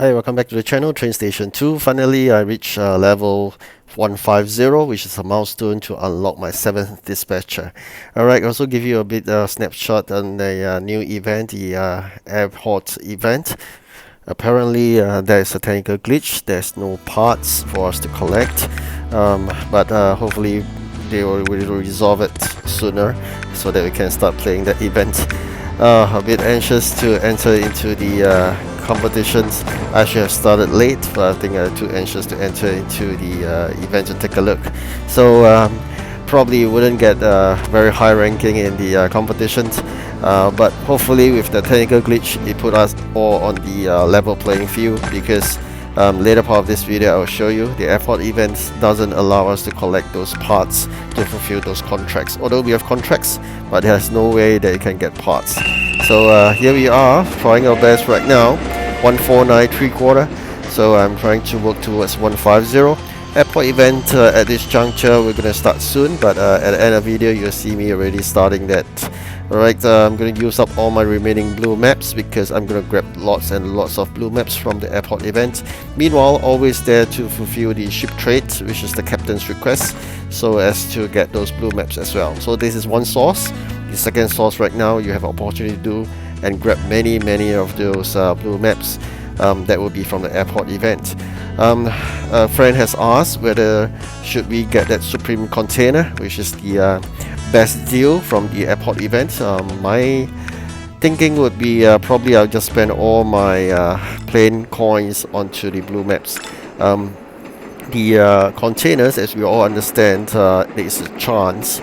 Hi, welcome back to the channel, TrainStation 2. Finally, I reached level 150, which is a milestone to unlock my 7th dispatcher. Alright, I'll also give you a bit snapshot on the new event, the airport event. Apparently, there is a technical glitch. There's no parts for us to collect, but hopefully they will resolve it sooner so that we can start playing that event. A bit anxious to enter into the competitions. I actually have started late, but I think I'm too anxious to enter into the event to take a look. So probably wouldn't get very high ranking in the competitions, but hopefully with the technical glitch it put us all on the level playing field, because later part of this video I will show you the airport events doesn't allow us to collect those parts to fulfill those contracts. Although we have contracts, but there's no way that you can get parts. So here we are trying our best right now. 149.75. So I'm trying to work towards 150. Airport event at this juncture we're gonna start soon, but at the end of the video you'll see me already starting that. Alright, I'm going to use up all my remaining blue maps because I'm going to grab lots and lots of blue maps from the airport event. Meanwhile, always there to fulfill the ship trade, which is the captain's request, so as to get those blue maps as well. So this is one source. The second source right now you have opportunity to do and grab many of those blue maps that will be from the airport event. A friend has asked whether should we get that Supreme container, which is the best deal from the airport event. My thinking would be probably I'll just spend all my plain coins onto the blue maps. The containers, as we all understand, there is a chance.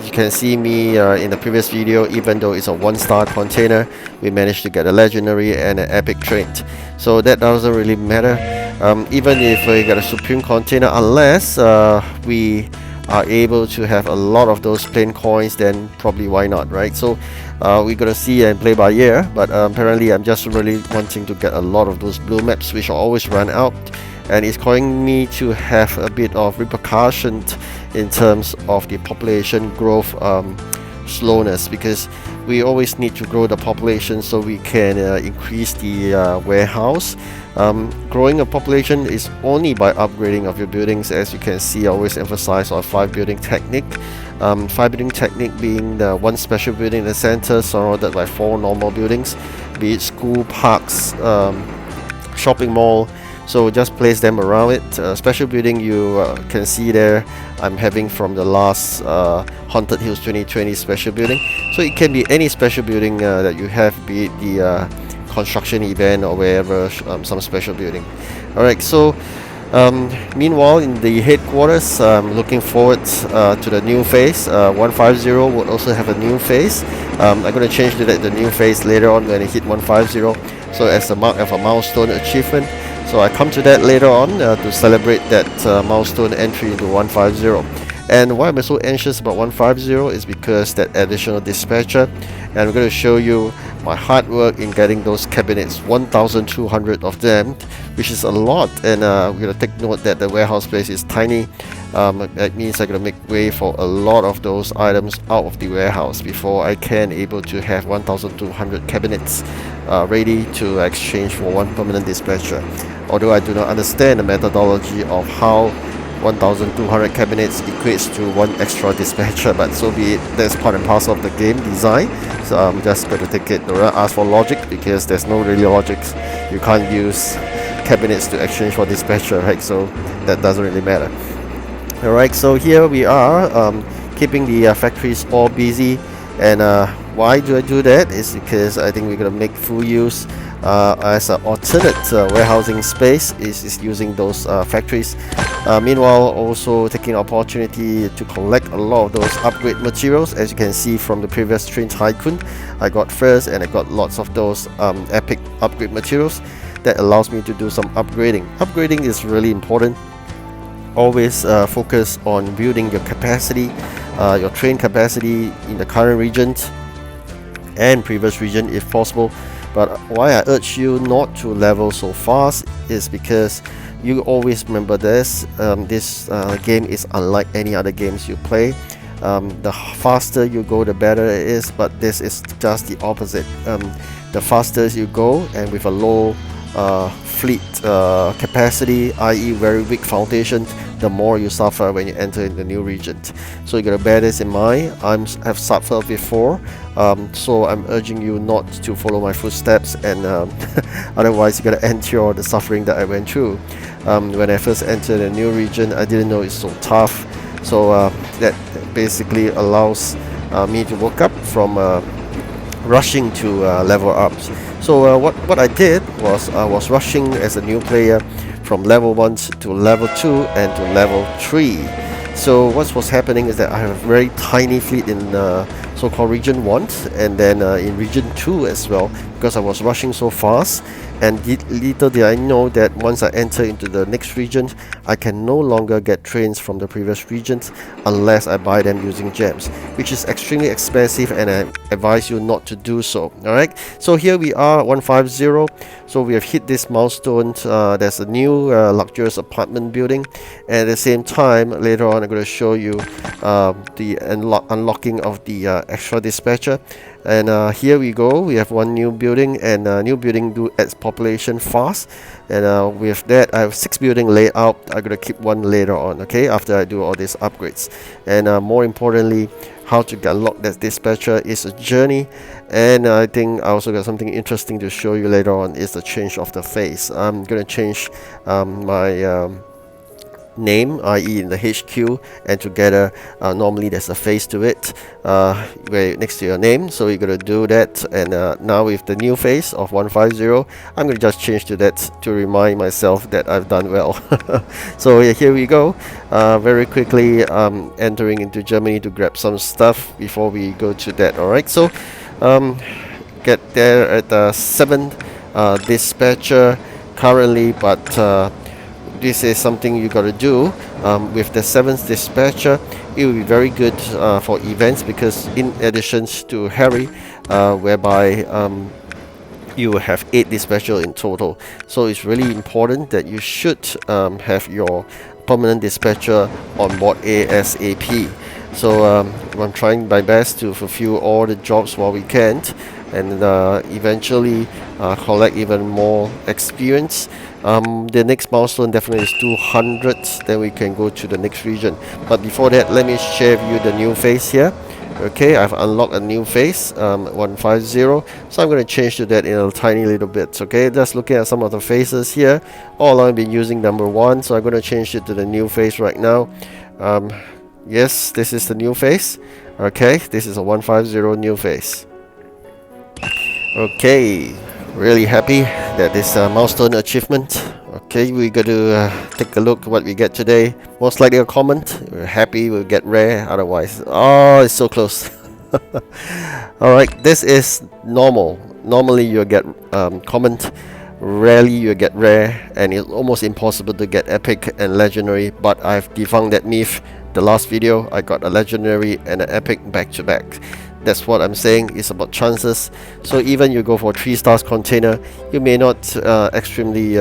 You can see me in the previous video, even though it's a 1-star container, we managed to get a legendary and an epic trait. So that doesn't really matter. Even if we get a Supreme container, unless we are able to have a lot of those plain coins, then probably why not, right? So we're gonna see and play by ear, but apparently I'm just really wanting to get a lot of those blue maps, which will always run out, and it's causing me to have a bit of repercussions in terms of the population growth slowness, because we always need to grow the population so we can increase the warehouse. Growing a population is only by upgrading of your buildings. As you can see, I always emphasize on 5 building technique. 5 building technique being the 1 special building in the center surrounded by 4 normal buildings, be it school, parks, shopping mall. So just place them around it. Special building you can see there I'm having from the last Haunted Hills 2020 special building. So it can be any special building that you have, be it the construction event or wherever, some special building. Alright, so meanwhile in the headquarters, I'm looking forward to the new phase. 150 would also have a new phase. I'm going to change the new phase later on when I hit 150, so as a mark of a milestone achievement. So I come to that later on to celebrate that milestone entry into 150. And why I'm so anxious about 150 is because that additional dispatcher, and I'm going to show you my hard work in getting those cabinets, 1,200 of them, which is a lot. And we're going to take note that the warehouse space is tiny. That means I'm going to make way for a lot of those items out of the warehouse before I can able to have 1,200 cabinets ready to exchange for 1 permanent dispatcher. Although I do not understand the methodology of how 1,200 cabinets equates to 1 extra dispatcher, but so be it. That's part and parcel of the game design. So I'm just going to take it. Don't ask for logic, because there's no really logic. You can't use cabinets to exchange for dispatcher, right? So that doesn't really matter. Alright, so here we are, keeping the factories all busy. And why do I do that? Is because I think we're going to make full use as an alternate warehousing space is using those factories. Meanwhile, also taking the opportunity to collect a lot of those upgrade materials. As you can see from the previous Train Tycoon, I got first, and I got lots of those epic upgrade materials that allows me to do some upgrading. Upgrading is really important. Always focus on building your capacity, your train capacity in the current regions and previous region if possible. But why I urge you not to level so fast is because you always remember this. This game is unlike any other games you play. The faster you go, the better it is, but this is just the opposite. The faster you go, and with a low fleet capacity, i.e. very weak foundation, the more you suffer when you enter in the new region. So you gotta bear this in mind. I've suffered before, so I'm urging you not to follow my footsteps, and otherwise you're gonna endure the suffering that I went through. When I first entered a new region, I didn't know it's so tough. So that basically allows me to work up from rushing to level ups. So what I did was I was rushing as a new player from level 1 to level 2 and to level 3. So what was happening is that I have a very tiny fleet in so-called region 1 and then in region 2 as well, because I was rushing so fast. And little did I know that once I enter into the next region, I can no longer get trains from the previous regions unless I buy them using gems, which is extremely expensive, and I advise you not to do so. Alright, so here we are 150. So we have hit this milestone. There's a new luxurious apartment building, and at the same time later on I'm going to show you the unlocking of the extra dispatcher. And here we go, we have one new building, and new building do adds population fast. And with that I have 6 building laid out. I'm gonna keep one later on, okay, after I do all these upgrades. And more importantly, how to unlock that dispatcher is a journey. And I think I also got something interesting to show you later on, is the change of the face. I'm gonna change my name, i.e. in the HQ, and together normally there's a face to it where next to your name, so you're gonna do that. And now with the new face of 150, I'm gonna just change to that to remind myself that I've done well. So yeah, here we go. Very quickly entering into Germany to grab some stuff before we go to that. Alright, so get there at the 7th dispatcher currently, but this is something you got to do with the 7th dispatcher. It will be very good for events, because in addition to Harry, whereby you will have 8 dispatcher in total. So it's really important that you should have your permanent dispatcher on board ASAP. So I'm trying my best to fulfill all the jobs while we can, and eventually collect even more experience. The next milestone definitely is 200, then we can go to the next region. But before that, let me share with you the new face here. Okay, I've unlocked a new face, 150, so I'm going to change to that in a tiny little bit. Okay, just looking at some of the faces here. All I've been using number 1, so I'm going to change it to the new face right now. Yes, this is the new face. Okay, this is a 150 new face. Okay, really happy that this milestone achievement. Okay, we got to take a look what we get today. Most likely a comment. We're happy we'll get rare, otherwise oh, it's so close. Alright, this is normal. Normally you'll get comment, rarely you get rare, and it's almost impossible to get epic and legendary, but I've debunked that myth. The last video I got a legendary and an epic back to back. That's what I'm saying, it's about chances. So even you go for 3 stars container, you may not extremely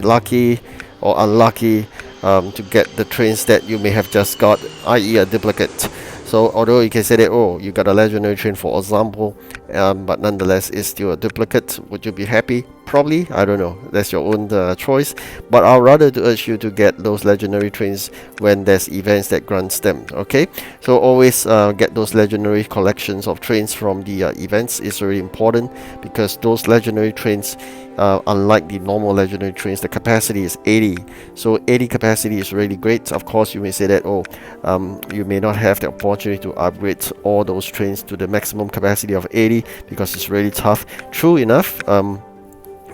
lucky or unlucky to get the trains that you may have just got, i.e. a duplicate. So although you can say that, oh, you got a legendary train for example, but nonetheless it's still a duplicate, would you be happy? Probably, I don't know, that's your own choice. But I'll rather to urge you to get those legendary trains when there's events that grants them. Okay, so always get those legendary collections of trains from the events. Is really important, because those legendary trains, unlike the normal legendary trains, the capacity is 80. So 80 capacity is really great. Of course you may say that, oh, you may not have the opportunity to upgrade all those trains to the maximum capacity of 80 because it's really tough. True enough,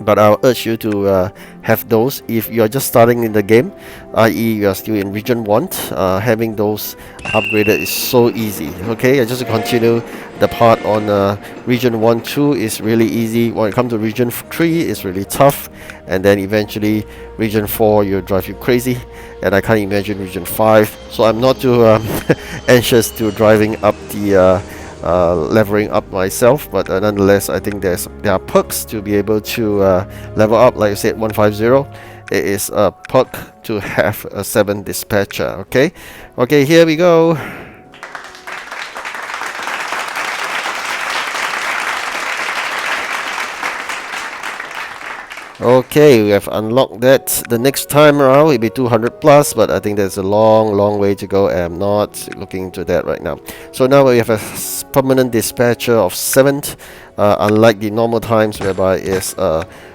but I'll urge you to have those if you're just starting in the game, i.e. you are still in region 1. Having those upgraded is so easy. Okay, I just continue the part on region 1, 2 is really easy. When it comes to region 3, it's really tough, and then eventually region 4 will drive you crazy, and I can't imagine region 5. So I'm not too anxious to driving up the leveling up myself, but nonetheless I think there are perks to be able to level up. Like I said, 150, it is a perk to have a 7 dispatcher. Okay, here we go. Okay, we have unlocked that. The next time around it'll be 200 plus, but I think there's a long way to go, and I'm not looking into that right now. So now we have a permanent dispatcher of 7, unlike the normal times whereby it's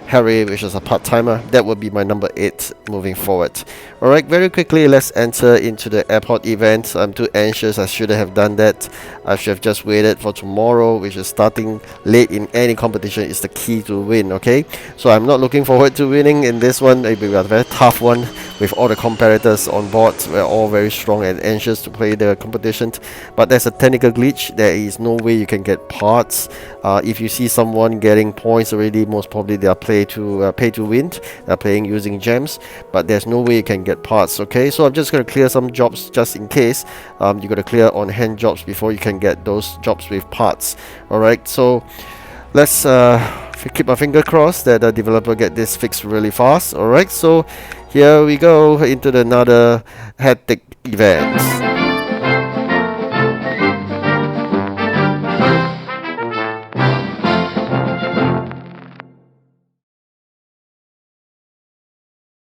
Harry, which is a part-timer. That would be my number 8 moving forward. Alright, very quickly let's enter into the airport event. I'm too anxious, I shouldn't have done that. I should have just waited for tomorrow, which is starting late in any competition is the key to win, okay? So I'm not looking forward to winning in this one. It will be a very tough one with all the competitors on board. We're all very strong and anxious to play the competition. But there's a technical glitch. There is no way you can get parts. If you see someone getting points already, most probably they are pay to win. They're playing using gems, but there's no way you can get parts. Okay, so I'm just gonna clear some jobs just in case. You gotta clear on hand jobs before you can get those jobs with parts. All right, so let's keep my finger crossed that the developer get this fixed really fast. All right, so here we go into another hectic event.